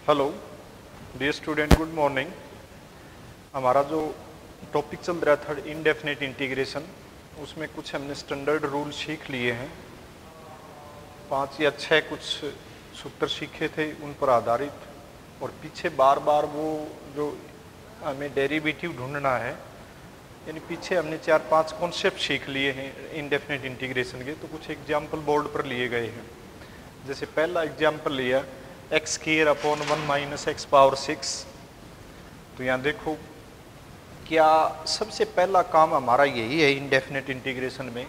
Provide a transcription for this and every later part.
Hello dear student, good morning. हमारा जो topic चल रहा था इनडेफिनेट इंटीग्रेशन, उसमें कुछ हमने स्टैंडर्ड रूल सीख लिए हैं। 5 या 6 कुछ सूत्र सीखे थे उन पर आधारित, और पीछे बार बार वो जो हमें डेरिवेटिव ढूंढना है, यानी पीछे हमने 4-5 कॉन्सेप्ट सीख लिए हैं इनडेफिनेट इंटीग्रेशन के। तो कुछ एग्जाम्पल बोर्ड पर लिए गए हैं। जैसे पहला एग्जाम्पल लिया x square upon 1 minus x power 6। तो यहाँ देखो, क्या सबसे पहला काम हमारा यही है इनडेफिनेट इंटीग्रेशन में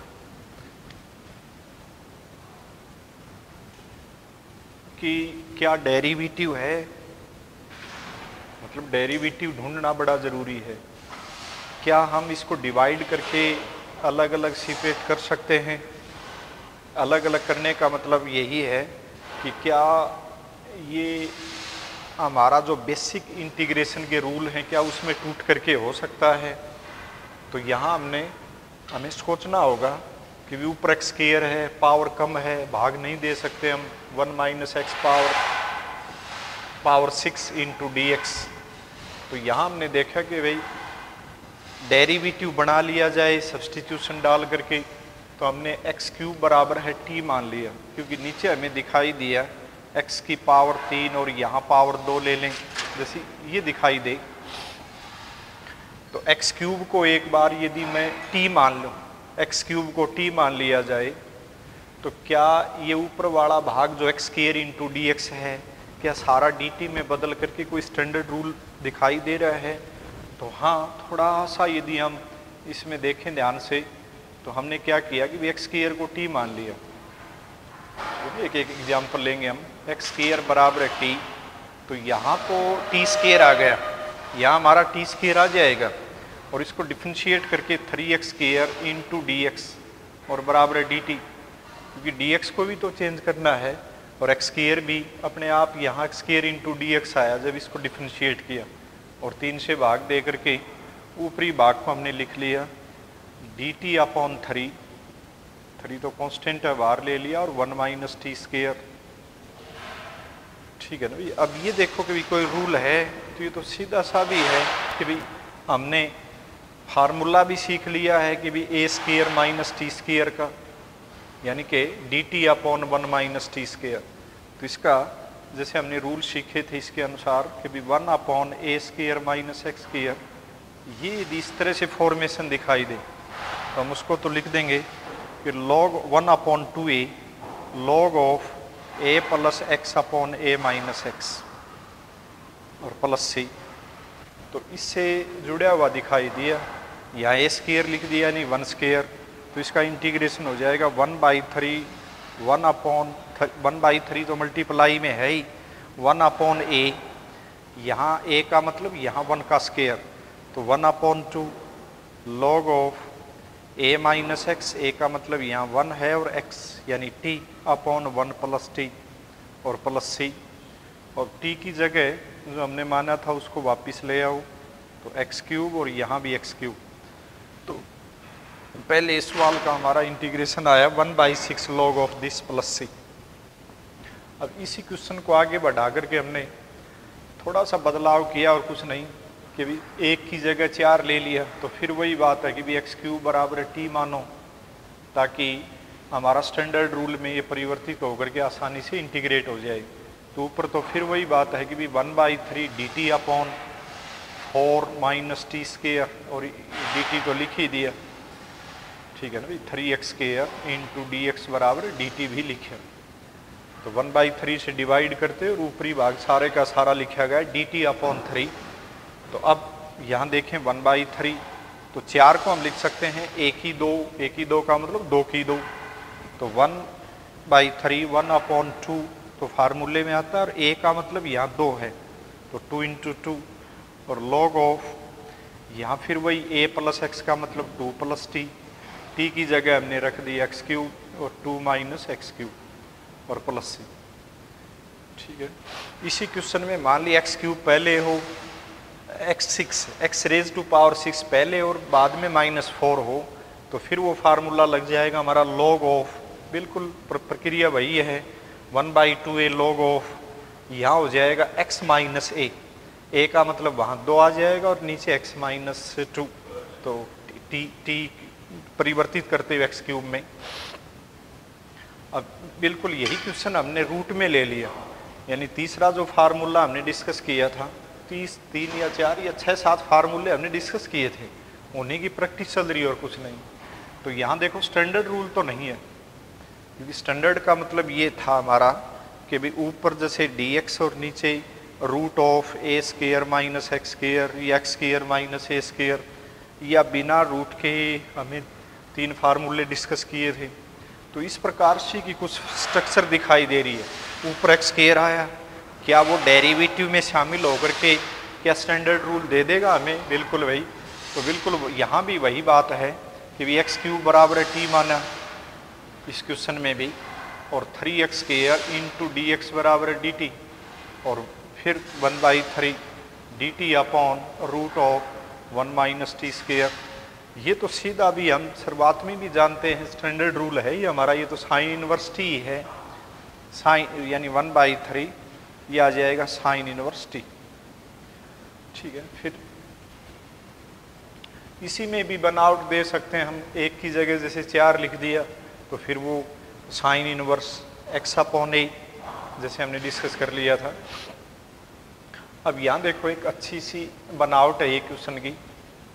कि क्या डेरिवेटिव है, मतलब डेरिवेटिव ढूंढना बड़ा ज़रूरी है। क्या हम इसको डिवाइड करके अलग अलग सेपरेट कर सकते हैं? अलग अलग करने का मतलब यही है कि क्या ये हमारा जो बेसिक इंटीग्रेशन के रूल हैं क्या उसमें टूट करके हो सकता है। तो यहाँ हमें सोचना होगा कि भी ऊपर एक्स स्क्वायर है, पावर कम है, भाग नहीं दे सकते हम 1 minus x power 6 into D x. तो यहाँ हमने देखा कि भाई डेरिवेटिव बना लिया जाए सब्स्टिट्यूशन डाल करके। तो हमने एक्स क्यूब बराबर है टी मान लिया, क्योंकि नीचे हमें दिखाई दिया एक्स की पावर 3 और यहाँ पावर 2 ले लें, जैसे ये दिखाई दे। तो एक्स क्यूब को एक बार यदि मैं टी मान लूँ, एक्स क्यूब को टी मान लिया जाए, तो क्या ये ऊपर वाला भाग जो x square into D x है, क्या सारा डी टी में बदल करके कोई स्टैंडर्ड रूल दिखाई दे रहा है? तो हाँ, थोड़ा सा यदि हम इसमें देखें ध्यान से, तो हमने क्या किया कि एक्स स्क्वायर को टी मान लिया। एक एक एग्जाम्पल लेंगे हम। एक्स स्क्वायर बराबर है टी, तो यहाँ तो टी स्क्वायर आ गया, यहाँ हमारा टी स्क्वायर आ जाएगा, और इसको डिफ्रेंशिएट करके 3x square into D X और बराबर है डी टी, क्योंकि डी एक्स को भी तो चेंज करना है, और एक्स स्क्वायर भी अपने आप यहाँ x square into D x आया जब इसको डिफ्रेंशिएट किया, और 3 से भाग दे करके ऊपरी भाग को हमने लिख लिया डी टी अपॉन 3 तो कांस्टेंट है, बाहर ले लिया, और 1 माइनस टी स्क्वायर। ठीक है ना भाई। अब ये देखो कि भी कोई रूल है, तो ये तो सीधा सा भी है कि भाई हमने फार्मूला भी सीख लिया है कि भी ए स्क्वायर माइनस टी स्क्वायर का, यानी कि D t upon 1 minus t square. तो इसका जैसे हमने रूल सीखे थे इसके अनुसार कि भी 1 अपॉन ए स्क्वायर माइनस एक्स स्क्वायर, ये यदि इस तरह से फॉर्मेशन दिखाई दे तो हम उसको तो लिख देंगे कि log 1 upon 2a log of a plus x upon a minus x और प्लस सी। तो इससे जुड़ा हुआ दिखाई दिया, यहाँ a स्क्वायर लिख दिया यानी 1 स्क्वायर। तो इसका इंटीग्रेशन हो जाएगा 1/3 1/3 तो मल्टीप्लाई में है ही 1 अपॉन a, यहाँ a का मतलब यहाँ 1 का स्क्वायर, तो 1/2 log of a minus x, a का मतलब यहाँ 1 है और x यानी t अपॉन 1 प्लस टी और प्लस सी, और t की जगह जो हमने माना था उसको वापस ले आओ, तो एक्स क्यूब और यहाँ भी एक्स क्यूब। तो पहले इस सवाल का हमारा इंटीग्रेशन आया 1/6 log ऑफ दिस प्लस सी। अब इसी क्वेश्चन को आगे बढ़ा करके हमने थोड़ा सा बदलाव किया, और कुछ नहीं कि भी एक की जगह 4 ले लिया। तो फिर वही बात है कि भी एक्स क्यूब बराबर टी मानो, ताकि हमारा स्टैंडर्ड रूल में ये परिवर्तित होकर के आसानी से इंटीग्रेट हो जाए। तो ऊपर तो फिर वही बात है कि भी 1/3 d t upon 4 minus t square, और डी टी तो लिख ही दिया, ठीक है ना भाई, 3x square into D x बराबर डी टी भी लिखे। तो 1/3 से डिवाइड करते और ऊपरी भाग सारे का सारा लिखा गया डी टी अपॉन 3। तो अब यहाँ देखें 1/3, तो 4 को हम लिख सकते हैं 1 की 2 का मतलब 2 की 2, तो 1/3 1/2 तो फार्मूले में आता है, और a का मतलब यहाँ 2 है, तो 2 इंटू 2, और log ऑफ यहाँ फिर वही a प्लस एक्स का मतलब 2 प्लस टी, टी की जगह हमने रख दी एक्स क्यूब और 2 माइनस एक्स क्यूब और प्लस सी। ठीक है। इसी क्वेश्चन में मान ली एक्स क्यूब पहले हो, एक्स रेज टू पावर 6 पहले और बाद में -4 हो, तो फिर वो फार्मूला लग जाएगा हमारा log ऑफ, बिल्कुल प्रक्रिया वही है, 1/2a log ऑफ यहाँ हो जाएगा x माइनस ए का मतलब वहाँ 2 आ जाएगा और नीचे x माइनस 2, तो टी परिवर्तित करते हुए x क्यूब में। अब बिल्कुल यही क्वेश्चन हमने रूट में ले लिया, यानी तीसरा जो फार्मूला हमने डिस्कस किया था, 3 या 4 या 6-7 फार्मूले हमने डिस्कस किए थे, उन्हीं की प्रैक्टिस चल रही है और कुछ नहीं। तो यहाँ देखो स्टैंडर्ड रूल तो नहीं है, क्योंकि स्टैंडर्ड का मतलब ये था हमारा कि भाई ऊपर जैसे dx और नीचे root of a square minus x square या x square minus a square, या बिना रूट के हमें 3 फार्मूले डिस्कस किए थे। तो इस प्रकार से की कुछ स्ट्रक्चर दिखाई दे रही है, ऊपर एक्स स्क्वायर आया, क्या वो डेरिवेटिव में शामिल होकर के क्या स्टैंडर्ड रूल दे देगा हमें? बिल्कुल वही। तो बिल्कुल यहाँ भी वही बात है कि भी एक्स क्यूब बराबर है टी माना इस क्वेश्चन में भी, और 3x square into D x बराबर है डी टी, और फिर 1/3 d t upon root of 1 minus t square. ये तो सीधा भी हम शुरुआत में भी जानते हैं स्टैंडर्ड रूल है ये हमारा, ये तो साइन इनवर्स टी है, साइन यानी 1/3 ये आ जाएगा साइन इनवर्स टी। ठीक है, फिर इसी में भी बनावट दे सकते हैं हम, एक की जगह जैसे 4 लिख दिया तो फिर वो साइन इनवर्स एक्स अपॉन ए जैसे हमने डिस्कस कर लिया था। अब यहाँ देखो एक अच्छी सी बनावट है ये क्वेश्चन की,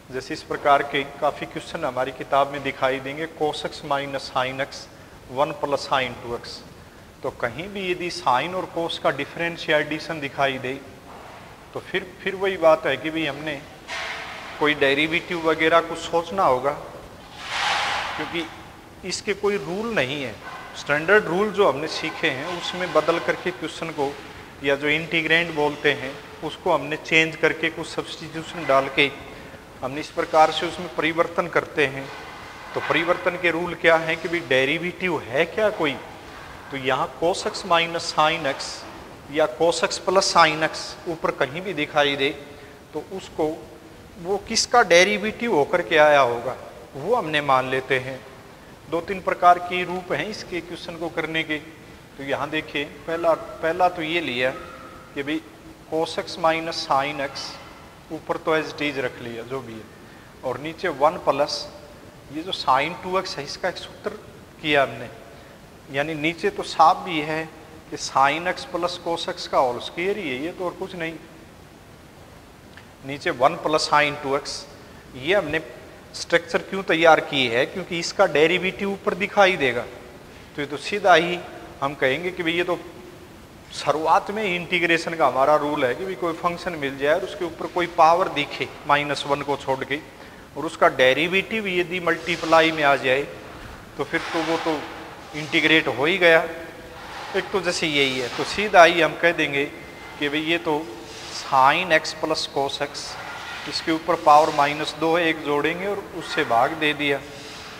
जैसे इस प्रकार के काफ़ी क्वेश्चन हमारी किताब में दिखाई देंगे, cos x minus sine x 1 plus sign 2x। तो कहीं भी यदि साइन और कोस का डिफरेंस या एडिशन दिखाई दे तो फिर वही बात है कि भाई हमने कोई डेरिवेटिव वगैरह कुछ सोचना होगा, क्योंकि इसके कोई रूल नहीं है। स्टैंडर्ड रूल जो हमने सीखे हैं उसमें बदल करके क्वेश्चन को, या जो इंटीग्रेंड बोलते हैं उसको हमने चेंज करके कुछ सब्स्टिट्यूशन डाल के हमने इस प्रकार से उसमें परिवर्तन करते हैं। तो परिवर्तन के रूल क्या है कि भाई डेरिवेटिव है क्या कोई, तो यहाँ cos x minus sine x या cos x plus sine x ऊपर कहीं भी दिखाई दे तो उसको वो किसका डेरिवेटिव होकर के आया होगा वो हमने मान लेते हैं। 2-3 प्रकार के रूप हैं इसके क्वेश्चन को करने के। तो यहाँ देखिए पहला तो ये लिया कि भाई cos x minus sine x ऊपर तो एज टीज रख लिया जो भी है, और नीचे 1 प्लस ये जो साइन 2x है इसका एक सूत्र किया हमने, यानी नीचे तो साफ भी है कि sine x plus cos x का होल स्क्वायर ही है, ये तो और कुछ नहीं। नीचे 1 प्लस साइन 2x, ये हमने स्ट्रक्चर क्यों तैयार की है क्योंकि इसका डेरिवेटिव ऊपर दिखाई देगा। तो ये तो सीधा ही हम कहेंगे कि भाई ये तो शुरुआत में इंटीग्रेशन का हमारा रूल है कि भी कोई फंक्शन मिल जाए और उसके ऊपर कोई पावर दिखे -1 को छोड़ के, और उसका डेरिवेटिव यदि मल्टीप्लाई में आ जाए तो फिर तो वो तो इंटीग्रेट हो ही गया। एक तो जैसे यही है, तो सीधा ही हम कह देंगे कि भाई ये तो sine x plus cos x, इसके ऊपर पावर -2 है, एक जोड़ेंगे और उससे भाग दे दिया,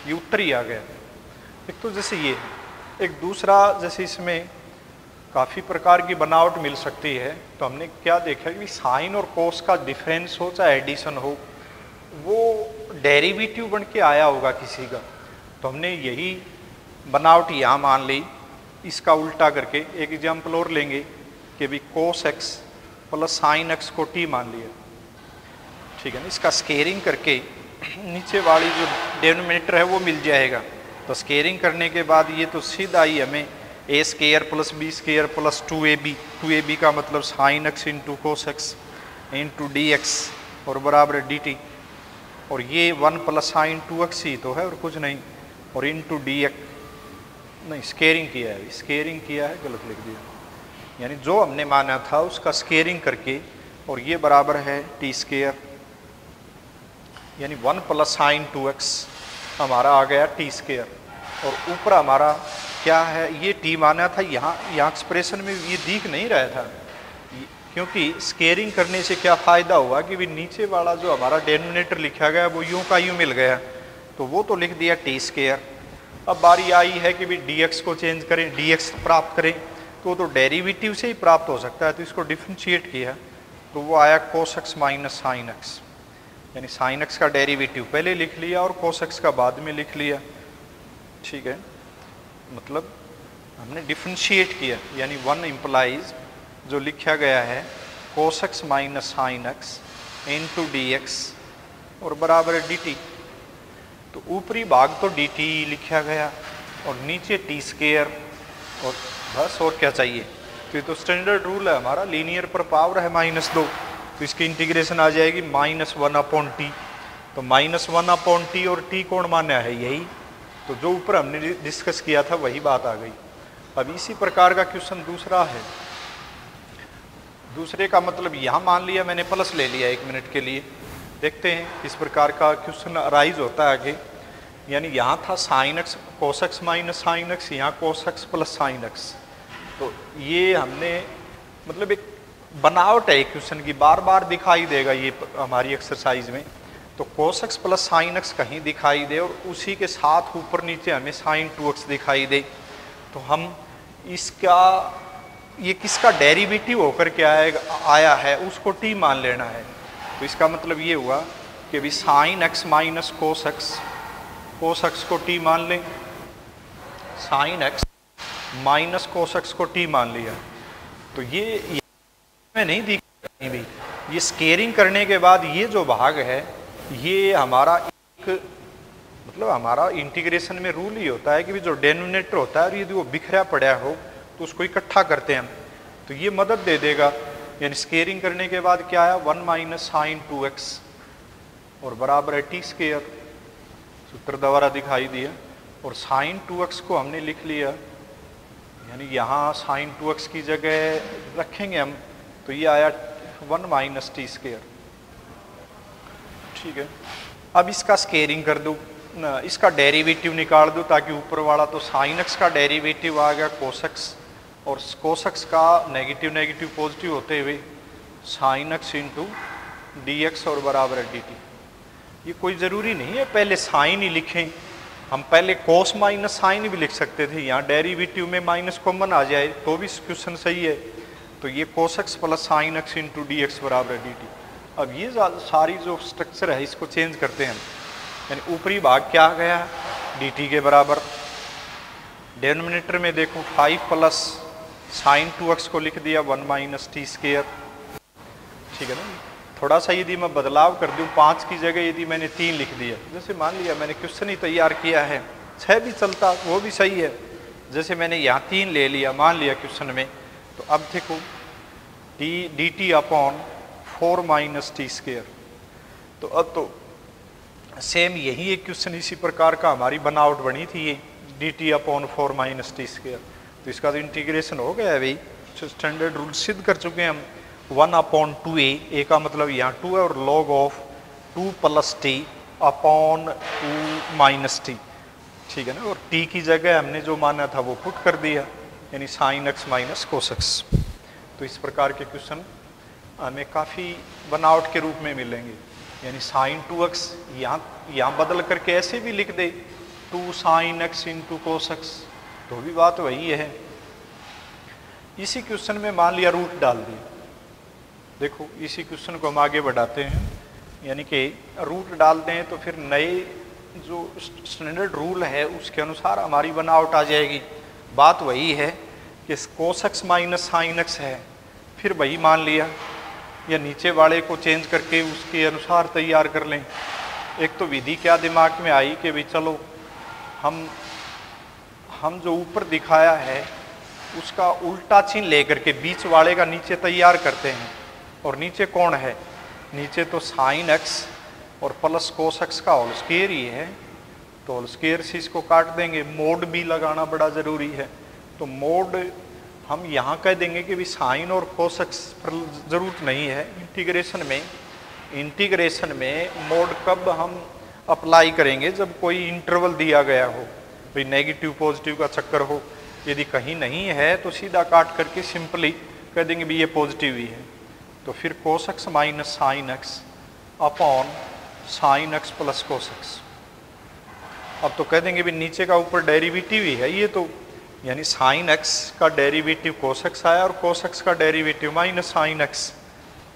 ये उत्तर ही आ गया। एक तो जैसे ये, एक दूसरा जैसे इसमें काफ़ी प्रकार की बनावट मिल सकती है। तो हमने क्या देखा कि साइन और कोस का डिफरेंस हो चाहे एडिशन हो वो डेरिवेटिव बन के आया होगा किसी का, तो हमने यही बनावट यहाँ मान ली। इसका उल्टा करके एक एग्जाम्पल और लेंगे कि भी कोस एक्स प्लस साइन एक्स को टी मान लिया, ठीक है ना। इसका स्केयरिंग करके नीचे वाली जो डिनोमिनेटर है वो मिल जाएगा। तो स्केयरिंग करने के बाद ये तो सीधा ही हमें A square plus B square plus 2ab का मतलब sine X into cos X into D X और बराबर डी टी, और ये 1 प्लस साइन 2x ही तो है और कुछ नहीं, और इंटू डी एक्स नहीं, स्केयरिंग किया है, स्केयरिंग किया है, गलत लिख दिया, यानी जो हमने माना था उसका स्केयरिंग करके, और ये बराबर है टी स्क्वायर, यानी 1 प्लस साइन 2x हमारा आ गया टी स्क्वायर, और ऊपर हमारा क्या है ये टी माना था। यहाँ एक्सप्रेशन में ये दिख नहीं रहा था, क्योंकि स्केयरिंग करने से क्या फ़ायदा हुआ कि भी नीचे वाला जो हमारा डेनोमिनेटर लिखा गया वो यूं का यूं मिल गया, तो वो तो लिख दिया टी स्क्वायर। अब बारी आई है कि भी डी एक्स को चेंज करें, डी एक्स प्राप्त करें, तो डेरिवेटिव से ही प्राप्त हो सकता है, तो इसको डिफ्रेंशिएट किया तो वो आया कोस एक्स माइनस साइन एक्स, यानी साइन एक्स का डेरिवेटिव पहले लिख लिया और कोस एक्स का बाद में लिख लिया, ठीक है। मतलब हमने डिफ्रेंशिएट किया, यानी 1 इम्प्लाइज जो लिखा गया है cos x minus sine X into D X और बराबर है डी टी। तो ऊपरी भाग तो डी टी लिखा गया और नीचे टी स्केयर और बस और क्या चाहिए। तो ये तो स्टैंडर्ड रूल है हमारा, लीनियर पर पावर है -2, तो इसकी इंटीग्रेशन आ जाएगी -1/t। तो -1/t और t कौन माना है यही, तो जो ऊपर हमने डिस्कस किया था वही बात आ गई। अब इसी प्रकार का क्वेश्चन दूसरा है। दूसरे का मतलब यहाँ मान लिया मैंने प्लस ले लिया 1 मिनट के लिए, देखते हैं किस प्रकार का क्वेश्चन अराइज होता है आगे। यानी यहाँ था sine X cos X minus sine X, यहाँ cos X plus sine X. तो ये हमने मतलब एक बनावट है क्वेश्चन की, बार बार दिखाई देगा ये हमारी एक्सरसाइज में। तो कोस एक्स प्लस साइन एक्स कहीं दिखाई दे और उसी के साथ ऊपर नीचे हमें साइन 2x दिखाई दे, तो हम इसका ये किसका डेरिवेटिव होकर के आया है उसको t मान लेना है। तो इसका मतलब ये हुआ कि भी sine x minus cos x को t मान लें, sine x minus cos x को t मान लिया। तो ये में नहीं दिखा कहीं भी, ये स्केयरिंग करने के बाद ये जो भाग है ये हमारा एक मतलब हमारा इंटीग्रेशन में रूल ही होता है कि भी जो डेनोमिनेटर होता है यदि वो बिखरा पड़ा हो तो उसको इकट्ठा करते हैं हम, तो ये मदद दे देगा। यानी स्केयरिंग करने के बाद क्या आया 1 माइनस साइन 2x और बराबर है टी स्केयर, सूत्र द्वारा दिखाई दिया। और साइन 2x को हमने लिख लिया, यानी यहाँ साइन 2x की जगह रखेंगे हम, तो ये आया 1 माइनस टी स्केयर। ठीक है, अब इसका स्केयरिंग कर दूँ, इसका डेरिवेटिव निकाल दूँ, ताकि ऊपर वाला तो साइन एक्स का डेरिवेटिव आ गया कोस एक्स और कोस एक्स का नेगेटिव नेगेटिव पॉजिटिव होते हुए sign X into D X और बराबर है डी टी। ये कोई ज़रूरी नहीं है पहले साइन ही लिखें, हम पहले कोस माइनस साइन भी लिख सकते थे, यहाँ डेरिवेटिव में माइनस कॉमन आ जाए तो भी क्वेश्चन सही है। तो ये कोस X plus sine X into D x बराबर है डी टी। अब ये सारी जो स्ट्रक्चर है इसको चेंज करते हैं, यानी ऊपरी भाग क्या आ गया डी टी के बराबर, डेनोमिनेटर में देखो 5 प्लस साइन 2x को लिख दिया 1 माइनस टी स्केयर। ठीक है ना, थोड़ा सा यदि मैं बदलाव कर दूं 5 की जगह यदि मैंने 3 लिख दिया, जैसे मान लिया मैंने क्वेश्चन ही तैयार किया है 6 भी चलता वो भी सही है, जैसे मैंने यहाँ 3 ले लिया मान लिया क्वेश्चन में। तो अब देखो D t upon 4 minus T square. तो अब तो सेम यही एक क्वेश्चन इसी प्रकार का हमारी बनावट बनी थी, ये D t upon 4 minus T square. तो इसका तो इंटीग्रेशन हो गया है भाई, स्टैंडर्ड रूल सिद्ध कर चुके हैं हम। 1/2a, ए का मतलब यहाँ 2 है और log of 2 plus T upon 2 minus T. ठीक है ना, और टी की जगह हमने जो माना था वो पुट कर दिया, यानी sine x minus cos x. तो इस प्रकार के क्वेश्चन हमें काफ़ी बनावट के रूप में मिलेंगे, यानी साइन 2x यहाँ बदल करके ऐसे भी लिख दे 2 sign X into cos x, तो भी बात वही है। इसी क्वेश्चन में मान लिया रूट डाल दिया, देखो इसी क्वेश्चन को हम आगे बढ़ाते हैं, यानी कि रूट डालते हैं तो फिर नए जो स्टैंडर्ड रूल है उसके अनुसार हमारी बनावट आ जाएगी। बात वही है कि कोस एक्स माइनस साइन एक्स है, फिर वही मान लिया, या नीचे वाले को चेंज करके उसके अनुसार तैयार कर लें। एक तो विधि क्या दिमाग में आई कि भाई चलो हम जो ऊपर दिखाया है उसका उल्टा चिन्ह लेकर के बीच वाले का नीचे तैयार करते हैं। और नीचे कौन है, नीचे तो साइन एक्स और प्लस कोस एक्स का होल स्क्वायर ही है, तो होल स्क्वायर से इसको काट देंगे। मोड भी लगाना बड़ा ज़रूरी है, तो मोड हम यहाँ कह देंगे कि भी साइन और कोस एक्स पर ज़रूरत नहीं है। इंटीग्रेशन में मोड कब हम अप्लाई करेंगे, जब कोई इंटरवल दिया गया हो, भाई नेगेटिव पॉजिटिव का चक्कर हो। यदि कहीं नहीं है तो सीधा काट करके सिंपली कह देंगे भी ये पॉजिटिव ही है। तो फिर कोस X minus sine x upon sine x plus cos x. अब तो कह देंगे भी नीचे का ऊपर डेरिवेटिव ही है ये, तो यानी साइन एक्स का डेरिवेटिव कोस एक्स आया और कोस एक्स का डेरिवेटिव माइनस साइन एक्स।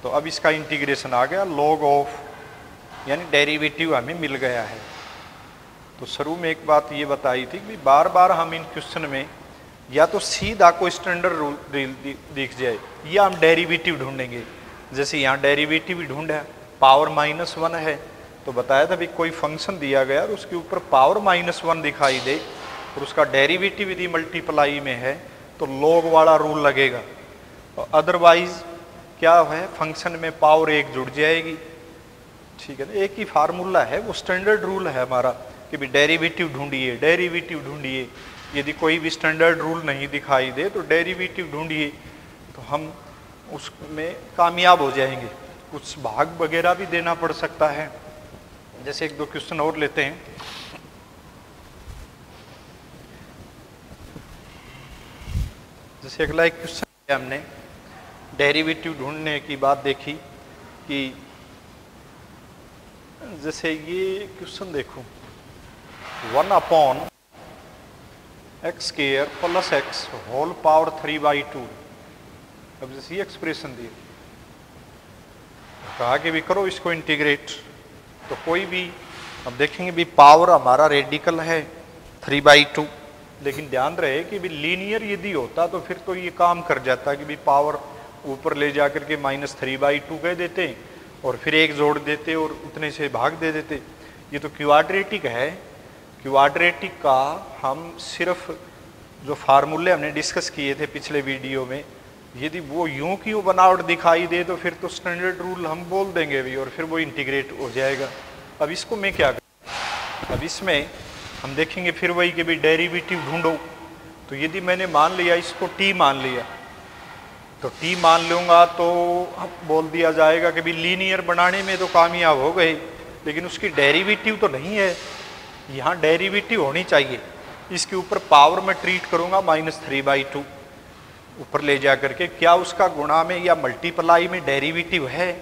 तो अब इसका इंटीग्रेशन आ गया लॉग ऑफ, यानी डेरिवेटिव हमें मिल गया है। तो शुरू में एक बात ये बताई थी कि बार बार हम इन क्वेश्चन में या तो सीधा कोई स्टैंडर्ड रूल दिख जाए, या हम डेरिवेटिव ढूंढेंगे। जैसे यहाँ डेरिवेटिव ढूंढा, पावर -1 है, तो बताया था भी कोई फंक्शन दिया गया और उसके ऊपर पावर -1 दिखाई दे और उसका डेरिवेटिव यदि मल्टीप्लाई में है तो लॉग वाला रूल लगेगा, और अदरवाइज क्या है, फंक्शन में पावर 1 जुड़ जाएगी। ठीक है ना, एक ही फार्मूला है, वो स्टैंडर्ड रूल है हमारा कि भी डेरिवेटिव ढूंढिए, डेरिवेटिव ढूंढिए। यदि कोई भी स्टैंडर्ड रूल नहीं दिखाई दे तो डेरिवेटिव ढूंढिए, तो हम उसमें कामयाब हो जाएंगे। कुछ भाग वगैरह भी देना पड़ सकता है। जैसे 1-2 क्वेश्चन और लेते हैं। जैसे अगला एक क्वेश्चन हमने डेरिवेटिव ढूंढने की बात देखी कि जैसे ये क्वेश्चन देखो, 1/x² + x होल पावर 3/2। अब जैसे ये एक्सप्रेशन दी, कहा कि भी करो इसको इंटीग्रेट, तो कोई भी अब देखेंगे भी पावर हमारा रेडिकल है 3/2, लेकिन ध्यान रहे कि भी लीनियर यदि होता तो फिर तो ये काम कर जाता कि भी पावर ऊपर ले जाकर के -3/2 कह देते और फिर 1 जोड़ देते और उतने से भाग दे देते। ये तो क्वाड्रेटिक है। क्वाड्रेटिक का हम सिर्फ जो फार्मूले हमने डिस्कस किए थे पिछले वीडियो में, यदि वो यूं की यूं बनावट दिखाई दे तो फिर तो स्टैंडर्ड रूल हम बोल देंगे भी और फिर वो इंटीग्रेट हो जाएगा। अब इसको मैं क्या करूं, अब इसमें हम देखेंगे फिर वही कि भी डेरिवेटिव ढूंढो। तो यदि मैंने मान लिया इसको t मान लिया, तो t मान लूँगा तो बोल दिया जाएगा कि भी लीनियर बनाने में तो कामयाब हो गए, लेकिन उसकी डेरिवेटिव तो नहीं है। यहाँ डेरिवेटिव होनी चाहिए। इसके ऊपर पावर में ट्रीट करूँगा -3/2 ऊपर ले जा करके, क्या उसका गुणा में या मल्टीप्लाई में डेरिवेटिव है,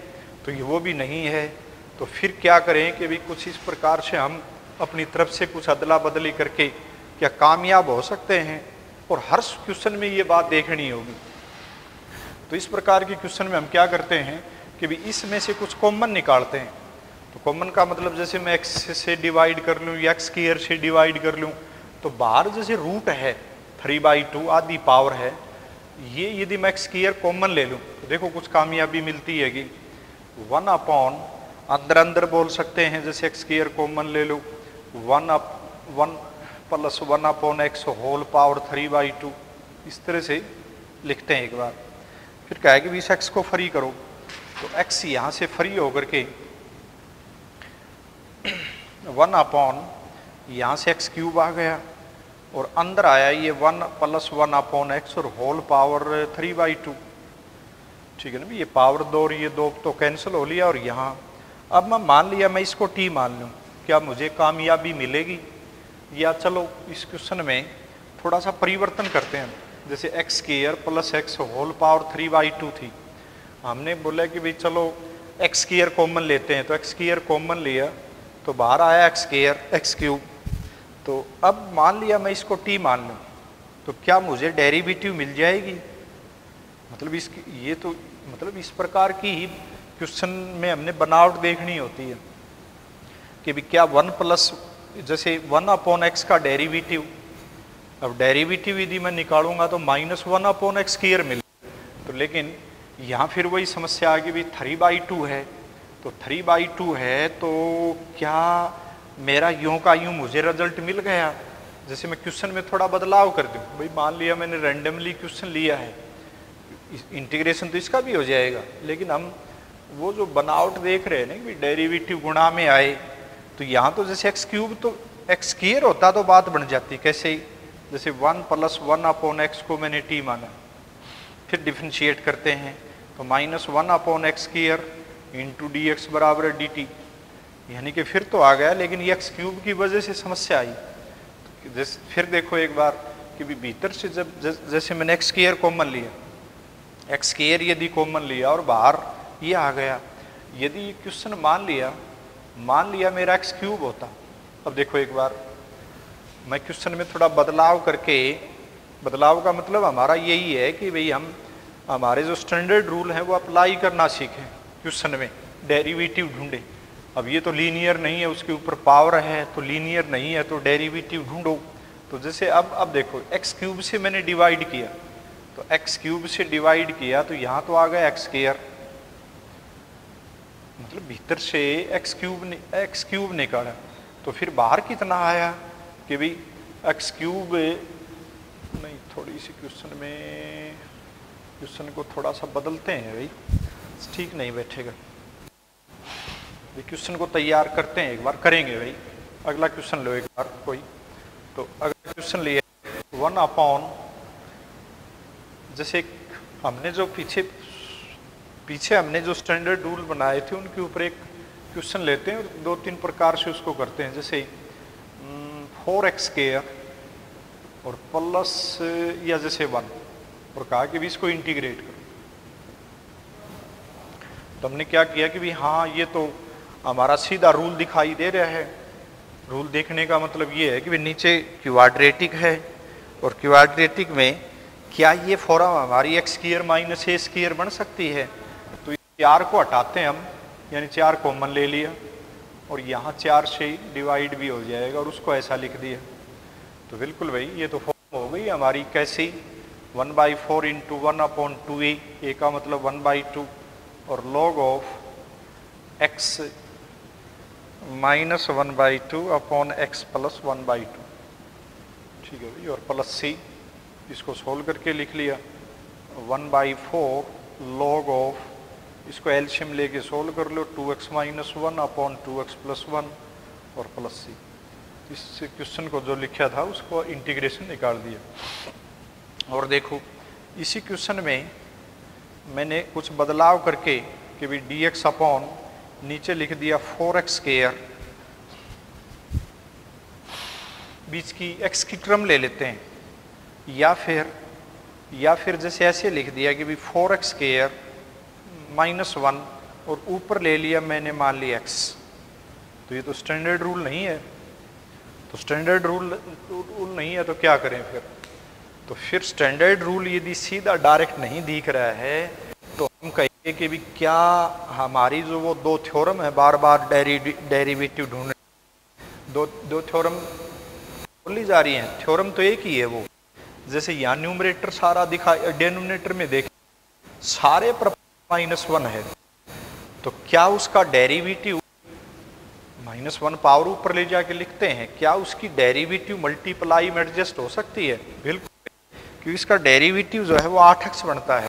तो ये वो भी नहीं है। तो फिर क्या करें कि भी कुछ इस प्रकार से हम अपनी तरफ से कुछ अदला बदली करके क्या कामयाब हो सकते हैं, और हर क्वेश्चन में ये बात देखनी होगी। तो इस प्रकार के क्वेश्चन में हम क्या करते हैं कि भी इसमें से कुछ कॉमन निकालते हैं। तो कॉमन का मतलब जैसे मैं x से डिवाइड कर लूँ या x² से डिवाइड कर लूँ, तो बाहर जैसे रूट है 3/2 आधी पावर है, ये यदि मैं x² कॉमन ले लूँ तो देखो कुछ कामयाबी मिलती है कि 1/, अंदर अंदर बोल सकते हैं, जैसे x² कॉमन ले लो 1 + 1/x होल पावर 3/2, इस तरह से लिखते हैं एक बार। फिर क्या है कि इस x को फ्री करो, तो x यहाँ से फ्री होकर के 1/, यहाँ से x³ आ गया और अंदर आया ये 1 + 1/x और होल पावर 3/2। ठीक है ना, ये पावर 2 और ये 2 तो कैंसिल हो लिया। और यहाँ अब मैं मान लिया मैं इसको t मान लूँ, क्या मुझे कामयाबी मिलेगी? या चलो इस क्वेश्चन में थोड़ा सा परिवर्तन करते हैं। जैसे x² + x होल पावर 3/2 थी, हमने बोला कि भाई चलो x² कॉमन लेते हैं, तो x² कॉमन लिया तो बाहर आया x³। तो अब मान लिया मैं इसको t मान लूँ, तो क्या मुझे डेरिवेटिव मिल जाएगी? मतलब इसकी ये तो मतलब इस प्रकार की ही क्वेश्चन में हमने बनावट देखनी होती है कि भी क्या 1+ जैसे 1/x का डेरिवेटिव, अब डेरिवेटिव यदि मैं निकालूंगा तो -1/x² मिले, तो लेकिन यहाँ फिर वही समस्या आ गई भी 3/2 है, तो 3/2 है तो क्या मेरा यूं का यूं मुझे रिजल्ट मिल गया? जैसे मैं क्वेश्चन में थोड़ा बदलाव कर दूं, भाई मान लिया मैंने रैंडमली क्वेश्चन लिया है, इंटीग्रेशन तो इसका भी हो जाएगा, लेकिन हम वो जो बनावट देख रहे हैं ना कि डेरिवेटिव गुणा में आए, तो यहाँ तो जैसे x³ तो x² होता तो बात बन जाती। कैसे? जैसे 1 + 1/x को मैंने t माना, फिर डिफ्रेंशिएट करते हैं तो -1/x² × dx = dt, यानी कि फिर तो आ गया, लेकिन ये x³ की वजह से समस्या आई। तो जैसे फिर देखो एक बार कि भी भीतर से जब जैसे मैंने x² कॉमन लिया, x² यदि कॉमन लिया और बाहर ये आ गया, यदि क्वेश्चन मान लिया मेरा x³ होता। अब देखो एक बार मैं क्वेश्चन में थोड़ा बदलाव करके, बदलाव का मतलब हमारा यही है कि भाई हम हमारे जो स्टैंडर्ड रूल हैं वो अप्लाई करना सीखें क्वेश्चन में, डेरिवेटिव ढूंढे। अब ये तो लीनियर नहीं है, उसके ऊपर पावर है, तो लीनियर नहीं है तो डेरिवेटिव ढूंढो। तो जैसे अब देखो एक्स क्यूब से मैंने डिवाइड किया, तो एक्स क्यूब से डिवाइड किया तो यहाँ तो आ गया एक्स स्क्वायर, मतलब भीतर से एक्स क्यूब निकाला, तो फिर बाहर कितना आया कि भाई एक्स क्यूब नहीं, थोड़ी सी क्वेश्चन को थोड़ा सा बदलते हैं भाई, ठीक नहीं बैठेगा। क्वेश्चन को तैयार करते हैं, एक बार करेंगे भाई, अगला क्वेश्चन लो एक बार कोई। तो अगला क्वेश्चन लिए 1 अपॉन, जैसे हमने जो पीछे हमने जो स्टैंडर्ड रूल बनाए थे उनके ऊपर एक क्वेश्चन लेते हैं और 2-3 प्रकार से उसको करते हैं। जैसे 4x² और प्लस या जैसे 1, और कहा कि भी इसको इंटीग्रेट करो। तो हमने क्या किया कि भी हाँ ये तो हमारा सीधा रूल दिखाई दे रहा है। रूल देखने का मतलब ये है कि भी नीचे क्वाड्रेटिक है, और क्वाड्रेटिक में क्या ये फॉर्म हमारी x² माइनस a² बन सकती है। तो 4 को हटाते हैं हम, यानी 4 कॉमन ले लिया, और यहाँ 4 से डिवाइड भी हो जाएगा और उसको ऐसा लिख दिया। तो बिल्कुल भाई ये तो फॉर्म हो गई हमारी कैसी, 1/4 इंटू 1/2a, a का मतलब 1/2, और log of x minus 1/2 upon x plus 1/2, ठीक है भाई। और प्लस c, इसको सोल्व करके लिख लिया 1/4 log ऑफ, इसको एलसीएम लेके सोल्व कर लो 2x minus 1 upon 2x plus 1 और प्लस c। इस क्वेश्चन को जो लिखा था उसको इंटीग्रेशन निकाल दिया। और देखो इसी क्वेश्चन में मैंने कुछ बदलाव करके कि भी dx अपॉन नीचे लिख दिया 4x², बीच की x की टर्म ले लेते हैं, या फिर जैसे ऐसे लिख दिया कि भी 4x² माइनस 1 और ऊपर ले लिया मैंने मान लिया x। तो ये तो स्टैंडर्ड रूल नहीं है, तो स्टैंडर्ड रूल नहीं है तो क्या करें फिर। तो फिर स्टैंडर्ड रूल यदि सीधा डायरेक्ट नहीं दिख रहा है तो हम कहेंगे कि भी क्या हमारी जो वो 2 थ्योरम है बार बार डेरिवेटिव ढूंढने, दो थ्योरम बोली जा रही हैं, थ्योरम तो एक ही है वो। जैसे यहाँ न्यूमरेटर सारा दिखाई, डेनोमिनेटर में देखें सारे -1 है, तो क्या उसका डेरिवेटिव -1 पावर ऊपर ले जाके लिखते हैं, क्या उसकी डेरिवेटिव मल्टीप्लाई में एडजस्ट हो सकती है? बिल्कुल, क्योंकि इसका डेरिवेटिव जो है वो 8x बनता है।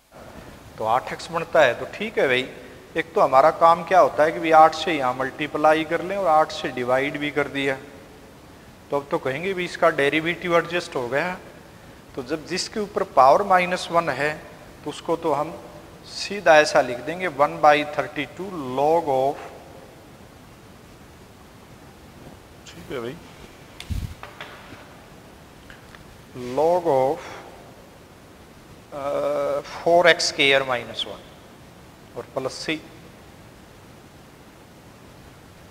तो 8x बनता है तो ठीक है भाई, एक तो हमारा काम क्या होता है कि भी 8 से यहाँ मल्टीप्लाई कर लें और 8 से डिवाइड भी कर दिया, तो अब तो कहेंगे भी इसका डेरिवेटिव एडजस्ट हो गया। तो जब जिसके ऊपर पावर -1 है तो उसको तो हम सीधा ऐसा लिख देंगे 1/32 log ऑफ, ठीक है भाई, log ऑफ 4x² माइनस 1 और प्लस c,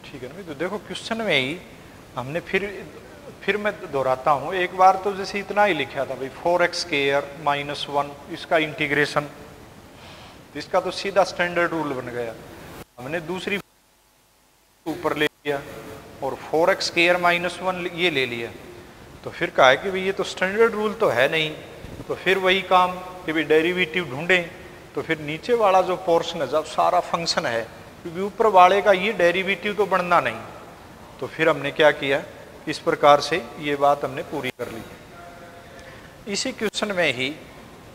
ठीक है ना भाई। तो देखो क्वेश्चन में ही हमने फिर मैं दोहराता हूँ, एक बार तो जैसे इतना ही लिखा था भाई 4x² माइनस 1, इसका इंटीग्रेशन, इसका तो सीधा स्टैंडर्ड रूल बन गया। हमने दूसरी ऊपर ले लिया और 4x² माइनस 1 ये ले लिया, तो फिर कहा है कि भाई ये तो स्टैंडर्ड रूल तो है नहीं, तो फिर वही काम कि भाई डेरिवेटिव ढूंढें। तो फिर नीचे वाला जो पोर्शन है जब सारा फंक्शन है, क्योंकि ऊपर वाले का ये डेरिवेटिव तो बनना नहीं, तो फिर हमने क्या किया, इस प्रकार से ये बात हमने पूरी कर ली। इसी क्वेश्चन में ही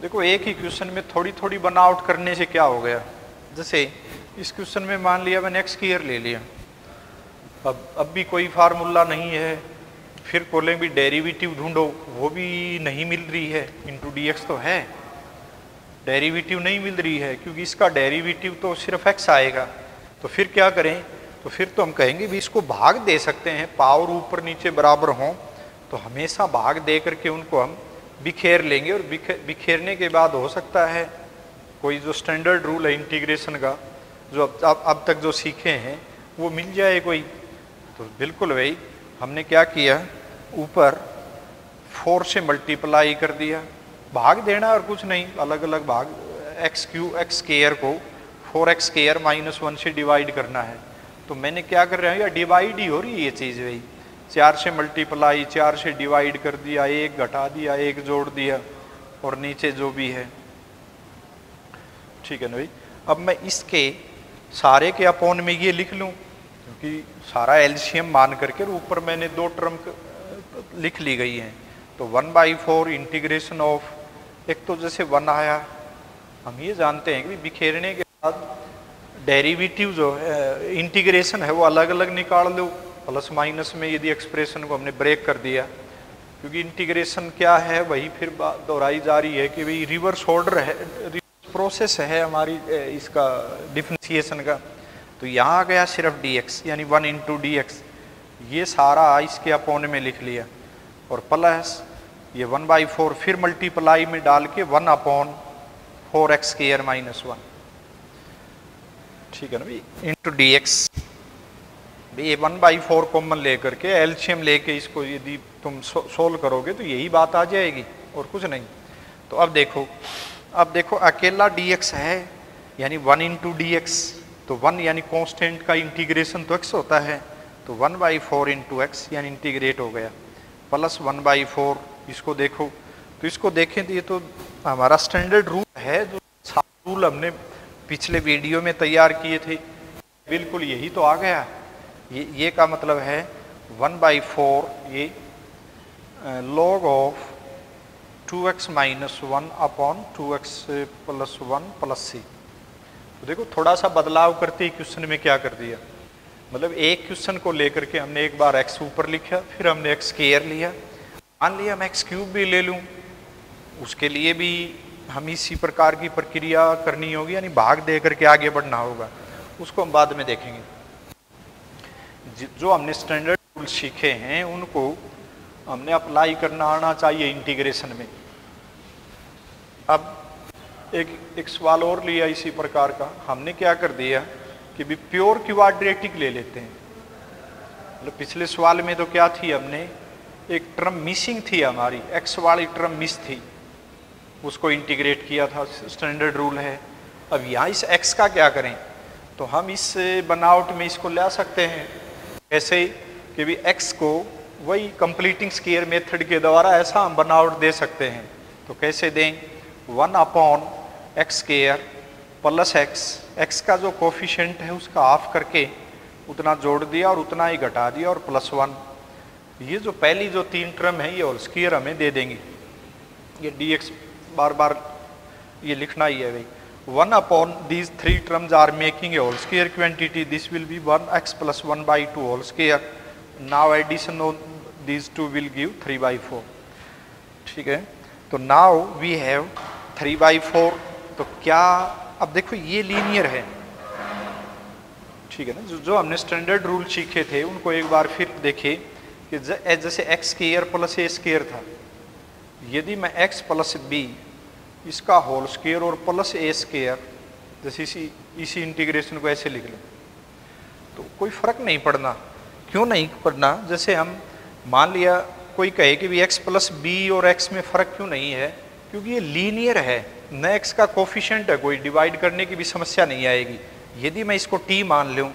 देखो, एक ही क्वेश्चन में थोड़ी थोड़ी बनावट करने से क्या हो गया, जैसे इस क्वेश्चन में मान लिया मैंने x² ले लिया, अब भी कोई फार्मूला नहीं है, फिर बोलें भी डेरिवेटिव ढूंढो, वो भी नहीं मिल रही है, इंटू dx तो है, डेरिवेटिव नहीं मिल रही है क्योंकि इसका डेरिवेटिव तो सिर्फ x आएगा। तो फिर क्या करें, तो फिर तो हम कहेंगे भी इसको भाग दे सकते हैं, पावर ऊपर नीचे बराबर हों तो हमेशा भाग दे करके उनको हम बिखेर लेंगे, और बिखेरने के बाद हो सकता है कोई जो स्टैंडर्ड रूल है इंटीग्रेशन का जो अब तक जो सीखे हैं वो मिल जाए कोई। तो बिल्कुल भाई हमने क्या किया, ऊपर 4 से मल्टीप्लाई कर दिया, भाग देना और कुछ नहीं, अलग अलग भाग, x² को 4x² माइनस 1 से डिवाइड करना है। तो मैंने क्या कर रहा हूँ, या डिवाइड ही हो रही है ये चीज़ भाई, 4 से मल्टीप्लाई, 4 से डिवाइड कर दिया, 1 घटा दिया, 1 जोड़ दिया, और नीचे जो भी है। ठीक है ना भाई। अब मैं इसके सारे के अपॉन में ये लिख लूं, क्योंकि सारा एलसीएम मान करके ऊपर मैंने 2 टर्म लिख ली गई हैं। तो 1/4 इंटीग्रेशन ऑफ, एक तो जैसे 1 आया, हम ये जानते हैं कि बिखेरने के बाद डेरिवेटिव जो है, इंटीग्रेशन है, वो अलग अलग निकाल लो प्लस माइनस में, यदि एक्सप्रेशन को हमने ब्रेक कर दिया, क्योंकि इंटीग्रेशन क्या है वही फिर दोहराई जा रही है कि भाई रिवर्स ऑर्डर है, रिवर्स प्रोसेस है हमारी इसका डिफरेंशिएशन का। तो यहाँ आ गया सिर्फ dx, यानी 1 × dx, ये सारा इसके अपोन में लिख लिया, और प्लस ये 1/4 फिर मल्टीप्लाई में डाल के 1/4x² - 1। ठीक है ना भाई, इंटू dx। ये 1/4 कॉमन लेकर के एलसीएम लेके इसको यदि तुम सोल्व करोगे तो यही बात आ जाएगी और कुछ नहीं। तो अब देखो अकेला dx है, यानी 1 × dx, तो 1 यानी कांस्टेंट का इंटीग्रेशन तो x होता है, तो 1/4 × x यानी इंटीग्रेट हो गया, प्लस 1/4। इसको देखो, तो इसको देखें तो ये तो हमारा स्टैंडर्ड रूल है, जो रूल हमने पिछले वीडियो में तैयार किए थे, बिल्कुल यही तो आ गया। ये का मतलब है 1/4 ये log of 2x - 1 upon 2x + 1 + c। तो देखो थोड़ा सा बदलाव करते ही क्वेश्चन में क्या कर दिया, मतलब एक क्वेश्चन को लेकर के हमने एक बार x ऊपर लिखा, फिर हमने x² लिया, मान लिया मैं x³ भी ले लूँ, उसके लिए भी हम इसी प्रकार की प्रक्रिया करनी होगी, यानी भाग दे करके आगे बढ़ना होगा, उसको हम बाद में देखेंगे। जो हमने स्टैंडर्ड रूल सीखे हैं उनको हमने अप्लाई करना आना चाहिए इंटीग्रेशन में। अब एक सवाल और लिया इसी प्रकार का, हमने क्या कर दिया कि भी प्योर क्वाड्रेटिक ले लेते हैं। मतलब पिछले सवाल में तो क्या थी, हमने एक टर्म मिसिंग थी, हमारी x वाली टर्म मिस थी, उसको इंटीग्रेट किया था, स्टैंडर्ड रूल है। अब यहाँ इस x का क्या करें, तो हम इस बनावट में इसको ला सकते हैं, ऐसे कि भी x को वही कंप्लीटिंग स्क्वायर मेथड के द्वारा ऐसा हम बनावट दे सकते हैं। तो कैसे दें, 1/x² + x का जो कोफिशिएंट है उसका हाफ करके उतना जोड़ दिया और उतना ही घटा दिया और +1। ये जो पहली जो 3 टर्म है ये होल स्क्वायर हमें दे देंगे। ये dx बार बार ये लिखना ही है भाई। 1/these 3 terms are making a whole square quantity. This will be 1x + 1/2 whole square. Now addition of these two will give 3/4. ठीक है, तो now we have 3/4। तो क्या, अब देखो ये लीनियर है, ठीक है ना। जो हमने स्टैंडर्ड रूल सीखे थे उनको एक बार फिर देखे कि जैसे x² + a² था, यदि मैं x + b इसका होल स्क्वायर और प्लस a², जैसे इसी इंटीग्रेशन को ऐसे लिख लें, तो कोई फर्क नहीं पड़ना। क्यों नहीं पड़ना, जैसे हम मान लिया कोई कहे कि भी x + b और x में फ़र्क क्यों नहीं है, क्योंकि ये लीनियर है, न x का कोफिशिएंट है, कोई डिवाइड करने की भी समस्या नहीं आएगी। यदि मैं इसको t मान लूँ,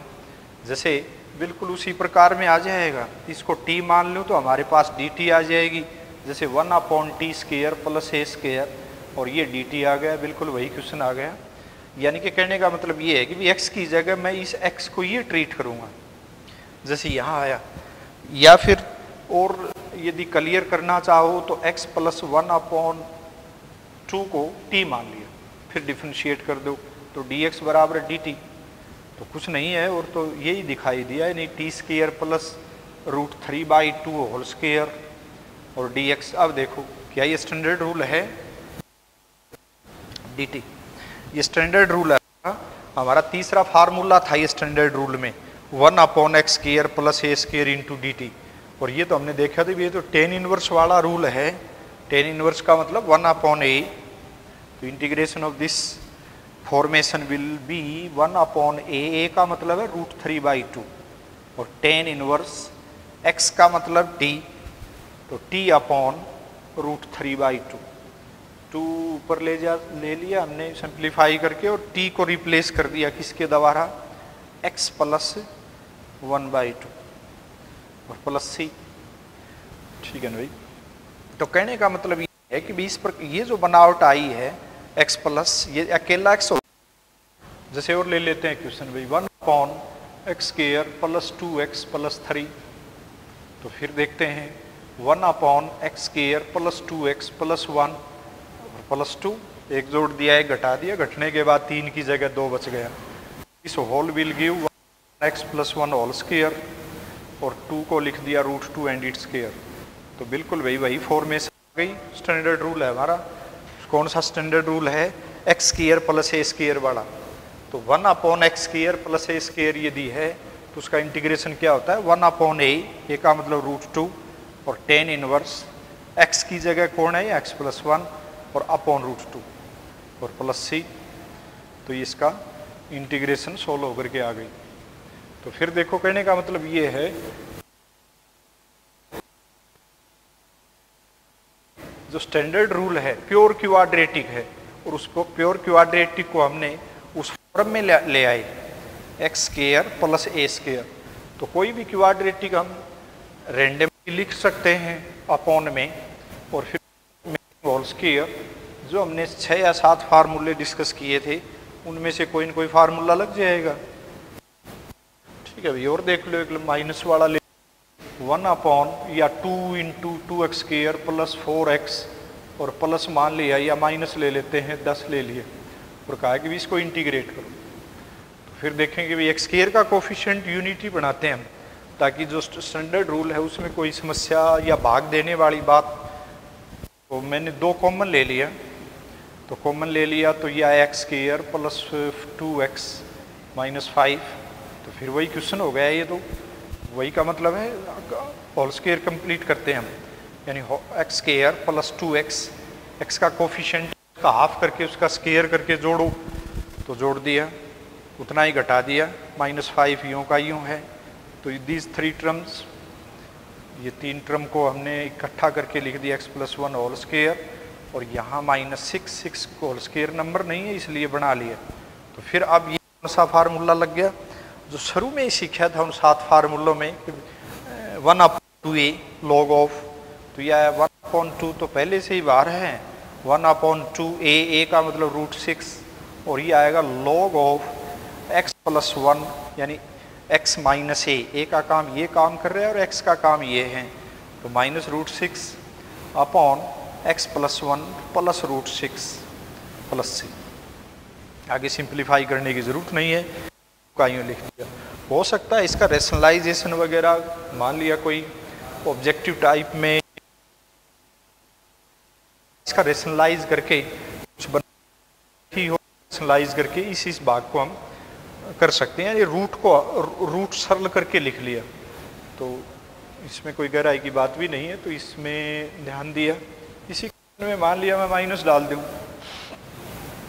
जैसे बिल्कुल उसी प्रकार में आ जाएगा, इसको t मान लूँ तो हमारे पास dt आ जाएगी, जैसे 1/t² + a², और ये dt आ गया, बिल्कुल वही क्वेश्चन आ गया। यानी कि कहने का मतलब ये है कि भी x की जगह मैं इस x को ये ट्रीट करूँगा जैसे यहाँ आया, या फिर और यदि क्लियर करना चाहो तो x + 1/2 को t मान लिया, फिर डिफरेंशिएट कर दो, तो dx = dt, तो कुछ नहीं है और तो यही दिखाई दिया, यानी t² + √3/2 होल स्क्वायर और dx। अब देखो क्या ये स्टैंडर्ड रूल है, dt ये स्टैंडर्ड रूल है। हमारा तीसरा फार्मूला था ये स्टैंडर्ड रूल में, 1/x² + a² × dt, और ये तो हमने देखा था, ये तो tan इनवर्स वाला रूल है। tan इनवर्स का मतलब 1/a, तो integration of this formation will be 1/a। का मतलब है √3/2, और tan इनवर्स x का मतलब t, तो t/√3/2, 2 ऊपर ले लिया हमने सिंप्लीफाई करके, और t को रिप्लेस कर दिया किसके द्वारा, x + 1/2 और +c। ठीक है ना भाई। तो कहने का मतलब ये है कि 20 पर ये जो बनावट आई है x प्लस, ये अकेला x हो, जैसे और ले लेते हैं क्वेश्चन भाई 1/x² प्लस 2x प्लस 3। तो फिर देखते हैं 1/x² plus 2x plus 1 plus 2, एक जोड़ दिया एक घटा दिया, घटने के बाद 3 की जगह 2 बच गया। इस whole will give 1x plus 1 whole square और 2 को लिख दिया √2 एंड इट्स स्क्वायर। तो बिल्कुल भाई वही फॉर्मेशन आ गई। स्टैंडर्ड रूल है हमारा, कौन सा स्टैंडर्ड रूल है, x² प्लस a² वाला। तो 1/x² प्लस a² यदि है तो उसका इंटीग्रेशन क्या होता है 1/a का मतलब √2 और tan इनवर्स x की जगह कौन है x प्लस 1 और अपॉन √2 और प्लस c। तो इसका इंटीग्रेशन सोल्व होकर के आ गई। तो फिर देखो कहने का मतलब ये है जो स्टैंडर्ड रूल है प्योर क्वाड्रेटिक है और उसको प्योर क्वाड्रेटिक को हमने उस फॉर्म में ले आए x² प्लस a²। तो कोई भी क्वाड्रेटिक हम रैंडमली लिख सकते हैं अपॉन में और फिर होल स्क्वायर। जो हमने 6 या 7 फार्मूले डिस्कस किए थे उनमें से कोई न कोई फार्मूला लग जाएगा। ठीक है भाई। और देख लो एक माइनस वाला ले 1 या 2 × 2x² प्लस 4x और प्लस मान लिया या माइनस ले लेते हैं 10 ले लिए और कहा कि भी इसको इंटीग्रेट करो। तो फिर देखेंगे भी x² का कोफिशिएंट यूनिटी बनाते हैं हम, ताकि जो स्टैंडर्ड रूल है उसमें कोई समस्या या भाग देने वाली बात। तो मैंने 2 कॉमन ले लिया, तो कॉमन ले लिया तो यह x² प्लस 2x माइनस 5। तो फिर वही क्वेश्चन हो गया ये। तो वही का मतलब है होल स्क्वायर कंप्लीट करते हैं हम, यानी x² प्लस 2x, x का कोफिशिएंट का हाफ करके उसका स्क्वायर करके जोड़ो। तो जोड़ दिया, उतना ही घटा दिया, -5 यूँ का यूँ है। तो दीज 3 टर्म्स, ये 3 टर्म को हमने इकट्ठा करके लिख दिया x प्लस 1 होल स्क्वायर और यहाँ -6 होल स्क्वायर नंबर नहीं है इसलिए बना लिया। तो फिर अब ये कौन सा फार्मूला लग गया जो शुरू में ही सीखा था उन 7 फार्मूलों में 1/2a log ऑफ। तो यह 1/2 तो पहले से ही बाहर है, 1/2a, a का मतलब √6 और ये आएगा log ऑफ x प्लस 1 यानी x माइनस a का काम ये काम कर रहा है और x का काम ये है। तो -√6 upon x plus 1 plus √6 plus c। आगे सिंप्लीफाई करने की जरूरत नहीं है, का यूँ लिख दिया। हो सकता है इसका रेशनलाइजेशन वगैरह मान लिया कोई ऑब्जेक्टिव टाइप में इसका रेशनलाइज करके कुछ बना हो, रेशनलाइज करके इस भाग को हम कर सकते हैं। ये रूट सरल करके लिख लिया तो इसमें कोई गहराई की बात भी नहीं है। तो इसमें ध्यान दिया, इसी में मान लिया मैं माइनस डाल दूँ,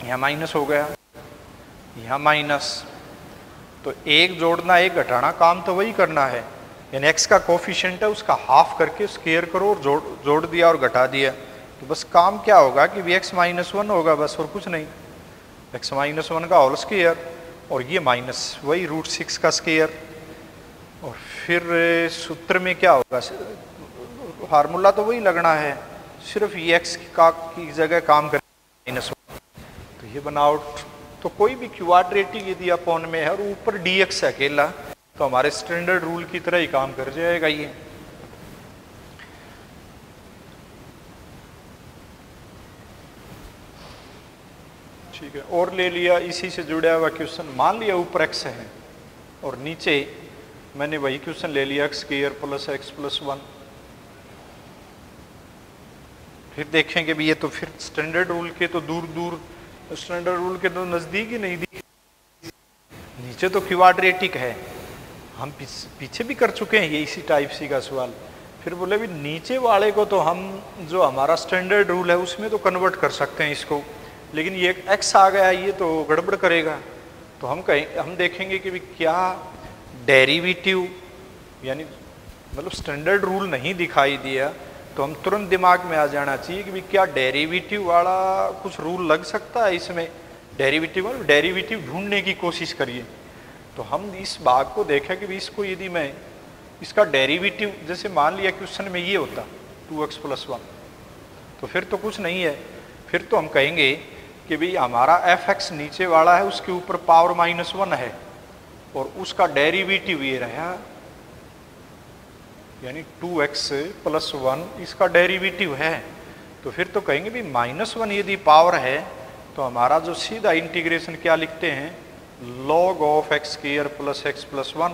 यहाँ माइनस हो गया, यहाँ माइनस। तो एक जोड़ना एक घटाना काम तो वही करना है, यानी x का कोफिशिएंट है उसका हाफ करके स्क्वायर करो और जोड़ दिया और घटा दिया। तो बस काम क्या होगा कि x -1 होगा बस, और कुछ नहीं। x -1 का होल स्क्वायर और ये माइनस वही √6 का स्क्वायर। और फिर सूत्र में क्या होगा, फार्मूला तो वही लगना है, सिर्फ ये x की जगह काम करेगा -1। तो ये बनावट। तो कोई भी क्वाड्रेटिक यदि अपॉन में है और ऊपर dx है अकेला तो हमारे स्टैंडर्ड रूल की तरह ही काम कर जाएगा ये। ठीक है। और ले लिया इसी से जुड़ा हुआ क्वेश्चन, मान लिया ऊपर x है और नीचे मैंने वही क्वेश्चन ले लिया x² प्लस x प्लस 1। फिर देखेंगे भी ये तो फिर स्टैंडर्ड रूल के तो दूर स्टैंडर्ड रूल के तो नज़दीक ही नहीं दिखे। नीचे तो क्वाड्रेटिक है, हम पीछे भी कर चुके हैं ये इसी टाइप सी का सवाल। फिर बोले भी नीचे वाले को तो हम जो हमारा स्टैंडर्ड रूल है उसमें तो कन्वर्ट कर सकते हैं इसको, लेकिन ये x आ गया ये तो गड़बड़ करेगा। तो हम देखेंगे कि भी क्या डेरिवेटिव यानी मतलब स्टैंडर्ड रूल नहीं दिखाई दिया तो हम तुरंत दिमाग में आ जाना चाहिए कि भी क्या डेरिवेटिव वाला कुछ रूल लग सकता है इसमें। डेरिवेटिव ढूंढने की कोशिश करिए। तो हम इस भाग को देखें कि भी इसको यदि मैं इसका डेरिवेटिव, जैसे मान लिया क्वेश्चन में ये होता 2x+1। तो फिर तो कुछ नहीं है, फिर तो हम कहेंगे कि भाई हमारा fx नीचे वाला है, उसके ऊपर पावर -1 है और उसका डेरिवेटिव ये रहा, यानी 2x+1 इसका डेरिवेटिव है। तो फिर तो कहेंगे भी -1 यदि पावर है तो हमारा जो सीधा इंटीग्रेशन क्या लिखते हैं, log of x² + x+1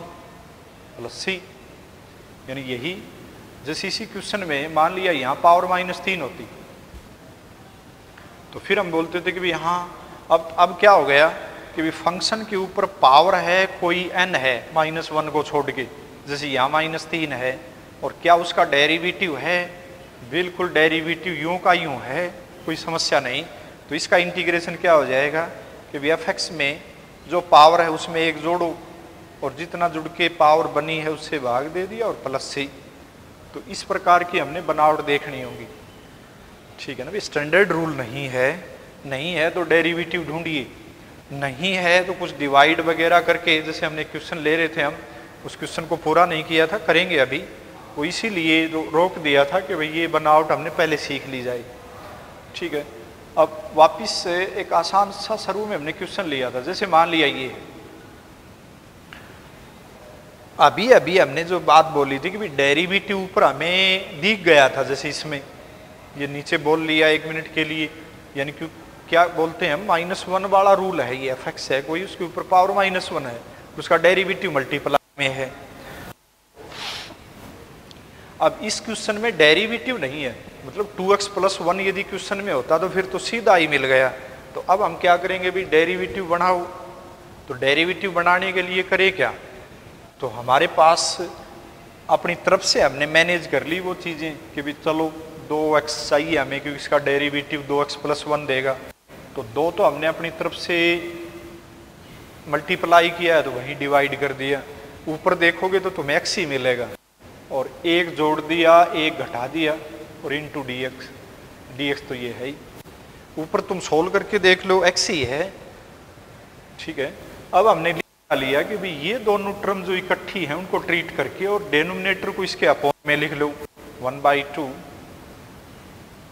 + c। यानी यही जैसे इसी क्वेश्चन में मान लिया यहाँ पावर -3 होती तो फिर हम बोलते थे कि भी यहाँ अब क्या हो गया कि भी फंक्शन के ऊपर पावर है कोई n है -1 को छोड़ के, जैसे यहाँ -3 है, और क्या उसका डेरिवेटिव है, बिल्कुल डेरिवेटिव यूं का यूं है, कोई समस्या नहीं। तो इसका इंटीग्रेशन क्या हो जाएगा कि भी fx में जो पावर है उसमें एक जोड़ो और जितना जुड़ के पावर बनी है उससे भाग दे दिया और +c। तो इस प्रकार की हमने बनावट देखनी होगी, ठीक है ना। भी स्टैंडर्ड रूल नहीं है तो डेरिवेटिव ढूंढिए, नहीं है तो कुछ डिवाइड वगैरह करके, जैसे हमने क्वेश्चन ले रहे थे, हम उस क्वेश्चन को पूरा नहीं किया था, करेंगे अभी, वो इसीलिए रोक दिया था कि भाई ये बनावट हमने पहले सीख ली जाए, ठीक है। अब वापिस से एक आसान सा शुरू में हमने क्वेश्चन लिया था, जैसे मान लिया ये अभी हमने जो बात बोली थी कि भाई डेरिवेटिव ऊपर हमें दिख गया था, जैसे इसमें ये नीचे बोल लिया 1 मिनट के लिए, यानी कि क्या बोलते हैं हम, -1 वाला रूल है, ये fx है कोई, उसके ऊपर पावर -1 है, उसका डेरिवेटिव मल्टीप्लाई में है। अब इस क्वेश्चन में डेरिवेटिव नहीं है, मतलब 2x+1 यदि क्वेश्चन में होता तो फिर तो सीधा ही मिल गया। तो अब हम क्या करेंगे भी, डेरिवेटिव बनाओ। तो डेरिवेटिव बनाने के लिए करें क्या, तो हमारे पास अपनी तरफ से हमने मैनेज कर ली वो चीज़ें कि भी चलो 2x चाहिए हमें क्योंकि इसका डेरिवेटिव 2x+1 देगा, तो 2 तो हमने अपनी तरफ से मल्टीप्लाई किया है तो वहीं डिवाइड कर दिया, ऊपर देखोगे तो तुम्हें x ही मिलेगा, और 1 जोड़ दिया 1 घटा दिया और इनटू dx तो ये है ही, ऊपर तुम सोल्व करके देख लो x ही है, ठीक है। अब हमने लिया कि भाई ये दोनों टर्म जो इकट्ठी हैं उनको ट्रीट करके और डेनोमिनेटर को इसके अपॉन में लिख लो, 1/2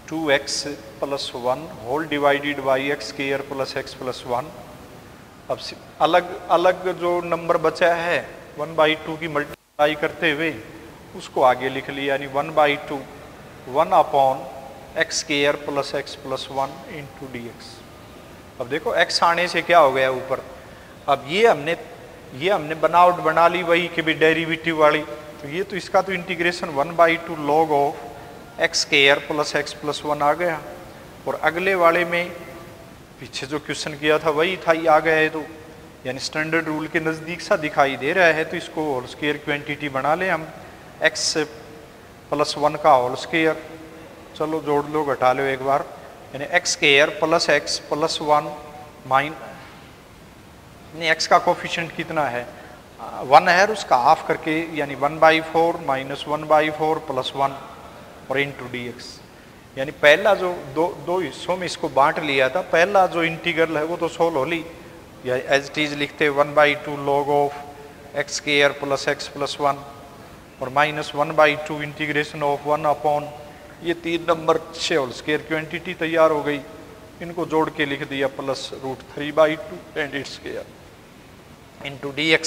2x+1 whole divided by x² + x+1। अब अलग अलग जो नंबर बचा है 1/2 की मल्टीप्लाई करते हुए उसको आगे लिख लिया, यानी 1/2 1/x² + x+1 इंटू dx। अब देखो x आने से क्या हो गया ऊपर, अब ये हमने बनावट बना ली वही कि भी डेरिवेटिव वाली, तो ये तो इसका तो integration 1/2 log of x² + x+1 आ गया, और अगले वाले में पीछे जो क्वेश्चन किया था वही था, ये आ गया है, तो यानी स्टैंडर्ड रूल के नज़दीक सा दिखाई दे रहा है, तो इसको होल स्क्वायर क्वांटिटी बना लें हम, x+1 का होल स्क्वायर, चलो जोड़ लो घटा लो एक बार, यानी x² + x+1 यानी x का कोफिशिएंट कितना है 1 है, उसका हाफ करके यानी 1/4 - 1/4 + 1 और इंटू dx। यानी पहला जो दो हिस्सों में इसको बांट लिया था, पहला जो इंटीग्रल है वो तो सोल्व हो ली, या एज इट इज लिखते 1/2 log ऑफ x² + x+1 और -1/2 इंटीग्रेशन ऑफ 1 ये 3 नंबर से होल स्क्वायर क्वांटिटी तैयार हो गई, इनको जोड़ के लिख दिया +√3/2 and its square into dx।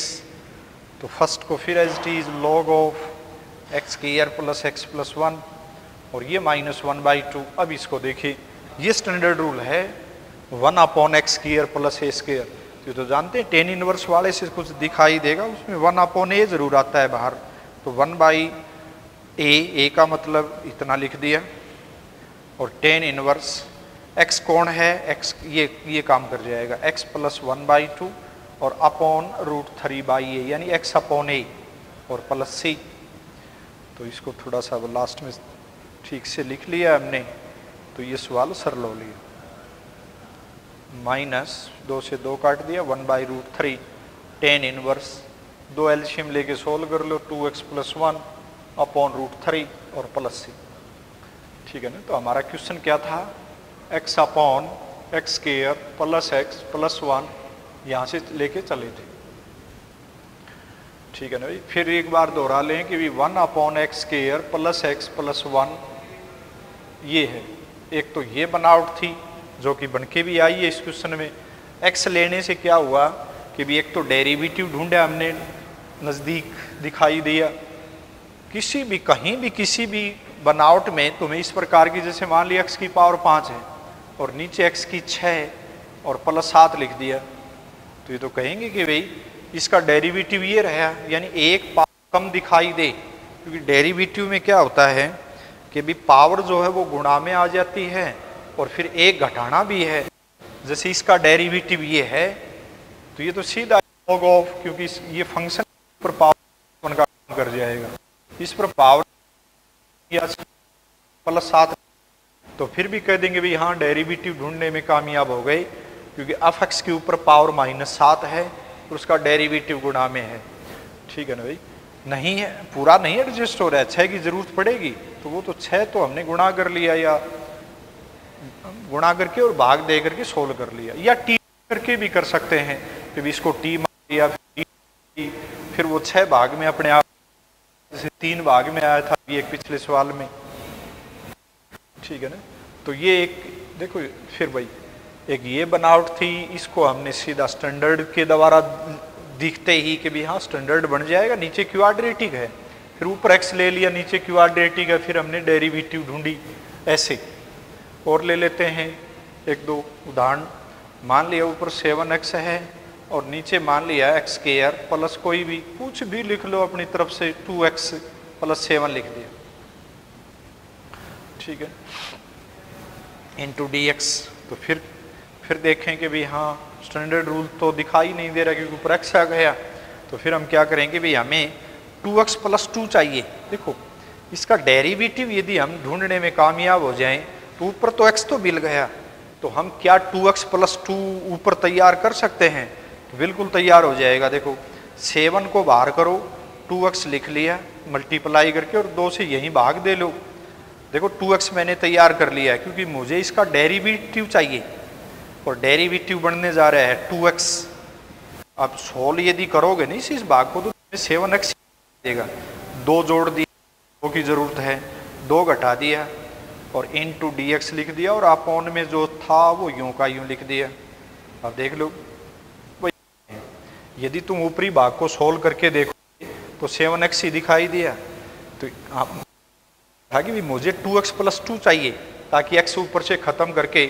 तो फर्स्ट को फिर as it is log of x² + x+1 और ये -1/2। अब इसको देखिए, ये स्टैंडर्ड रूल है 1/x² + a²। ये तो जानते हैं tan इनवर्स वाले से कुछ दिखाई देगा, उसमें 1/a जरूर आता है बाहर, तो 1/a का मतलब इतना लिख दिया, और tan इनवर्स x कौन है, x ये काम कर जाएगा, x + 1/2 और /√3/a यानी x/a और +c। तो इसको थोड़ा सा लास्ट में ठीक से लिख लिया हमने, तो ये सवाल सरल हो लिया, -2 से 2 काट दिया, 1/√3 tan इनवर्स, 2 एलसीएम लेके सोल्व कर लो, 2x + 1 /√3 और +c, ठीक है ना। तो हमारा क्वेश्चन क्या था, x/x² + x+1 यहाँ से लेके चले थे, ठीक है ना भाई। फिर एक बार दोहरा लें कि 1/x² + x+1 ये है, एक तो ये बनावट थी जो कि बन के भी आई है इस क्वेश्चन में। एक्स लेने से क्या हुआ कि भी एक तो डेरिवेटिव ढूंढा हमने, नज़दीक दिखाई दिया। किसी भी कहीं भी किसी भी बनावट में तुम्हें इस प्रकार की, जैसे मान लिया एक्स की पावर 5 है और नीचे एक्स की 6 और प्लस 7 लिख दिया, तो ये तो कहेंगे कि भाई इसका डेरिवेटिव ये रहा, यानी एक पावर कम दिखाई दे, क्योंकि डेरिवेटिव में क्या होता है कि भी पावर जो है वो गुणा में आ जाती है और फिर एक घटाना भी है। जैसे इसका डेरिवेटिव ये है तो ये तो सीधा लॉग ऑफ, क्योंकि ये फंक्शन पर पावर का काम कर जाएगा, इस पर पावर प्लस 7, तो फिर भी कह देंगे भाई हाँ डेरिवेटिव ढूंढने में कामयाब हो गए, क्योंकि एफ एक्स के ऊपर पावर -7 है और उसका डेरिवेटिव गुणा में है। ठीक है ना भाई, नहीं है पूरा नहीं एडजस्ट हो रहा है, 6 की जरूरत पड़ेगी, तो वो तो 6 तो हमने गुणा कर लिया, या गुणा करके और भाग दे करके सोल्व कर लिया, या टी करके भी कर सकते हैं कि इसको टी मान लिया, फिर वो 6 भाग में अपने आप, जैसे 3 भाग में आया था एक पिछले सवाल में। ठीक है ना, तो ये एक देखो, फिर भाई एक ये बनावट थी, इसको हमने सीधा स्टैंडर्ड के द्वारा दिखते ही कि भी हाँ स्टैंडर्ड बन जाएगा, नीचे क्वाड्रेटिक है, फिर ऊपर एक्स ले लिया, नीचे क्वाड्रेटिक है, फिर हमने डेरिवेटिव ढूंढी। ऐसे और ले लेते हैं एक दो उदाहरण। मान लिया ऊपर 7x है और नीचे मान लिया एक्स स्क्वायर प्लस कोई भी कुछ भी लिख लो अपनी तरफ से, 2x + 7 लिख दिया। ठीक है, इंटू dx, तो फिर देखें कि भाई हाँ स्टैंडर्ड रूल तो दिखाई नहीं दे रहा क्योंकि ऊपर एक्स आ गया, तो फिर हम क्या करेंगे भाई हमें 2x + 2 चाहिए। देखो इसका डेरिवेटिव यदि हम ढूंढने में कामयाब हो जाएं तो ऊपर तो x तो मिल गया, तो हम क्या 2x + 2 ऊपर तैयार कर सकते हैं? तो बिल्कुल तैयार हो जाएगा। देखो 7 को बाहर करो, 2x लिख लिया मल्टीप्लाई करके और 2 से यहीं भाग दे लो। देखो 2x मैंने तैयार कर लिया है क्योंकि मुझे इसका डेरिवेटिव चाहिए और डेरिवेटिव बनने जा रहा है 2x। अब सोल्व यदि करोगे नहीं इस भाग को तो 7x देगा, 2 जोड़ दिया, 2 की जरूरत है, 2 घटा दिया और इनटू dx लिख दिया और अपॉन में जो था वो यूं का यूं लिख दिया। अब देख लो यदि तुम ऊपरी भाग को सोल्व करके देखो तो 7x ही दिखाई दिया, तो आप कि भी मुझे 2x + 2 चाहिए ताकि x ऊपर से खत्म करके